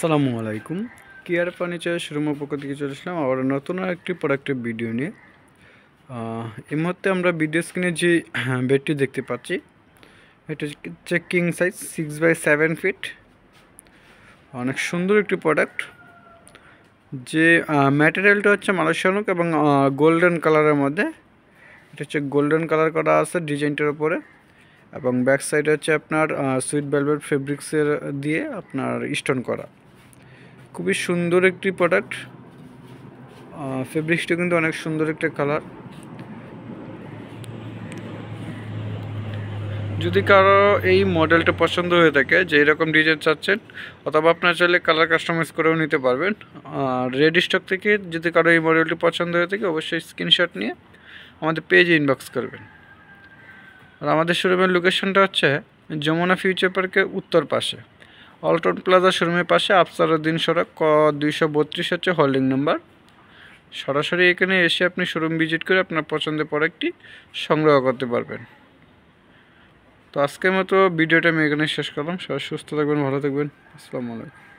আসসালামু আলাইকুম। Care furniture শোরুমের পক্ষ থেকে চলে আসলাম আবার নতুন একটি প্রোডাক্টের ভিডিও নিয়ে। এই মুহূর্তে আমরা ভিডিও স্ক্রিনে যে বেডটি দেখতে পাচ্ছি, এটা হচ্ছে কিং সাইজ 6x7 ফিট। অনেক সুন্দর একটি প্রোডাক্ট। যে ম্যাটেরিয়ালটা হচ্ছে মালয়েশিয়ান ওক এবং গোল্ডেন কালারের মধ্যে। এটা হচ্ছে গোল্ডেন কালার করা আছে ডিজাইনটার উপরে, এবং ব্যাক সাইডে হচ্ছে আপনার সুইট ভেলভেট ফেব্রিক্সের দিয়ে আপনার স্টোন করা। খুবই সুন্দর একটি প্রোডাক্ট। ফেব্রিক্সটা কিন্তু অনেক সুন্দর একটা কালার। যদি কারো এই মডেলটা পছন্দ হয়ে থাকে, যে এরকম ডিজাইন চাচ্ছেন, অথবা আপনার চাইলে কালার কাস্টমাইজ করেও নিতে পারবেন। রেড স্টক থেকে যদি কারো এই মডেলটি পছন্দ হয়ে থাকে, অবশ্যই স্ক্রিনশট নিয়ে আমাদের পেজে ইনবক্স করবেন। আর আমাদের শোরুমের লোকেশনটা হচ্ছে যমুনা ফিউচার পার্কের উত্তর পাশে, অল্টন প্লাজা শোরুমের পাশে, আফসারউদ্দিন সড়ক 232 হচ্ছে হোল্ডিং নাম্বার। সরাসরি এখানে এসে আপনি শোরুম ভিজিট করে আপনার পছন্দের প্রোডাক্টটি সংগ্রহ করতে পারবেন। তো আজকের মতো ভিডিওটা আমি এখানে শেষ করলাম। সবাই সুস্থ থাকবেন, ভালো থাকবেন। আসসালামু আলাইকুম।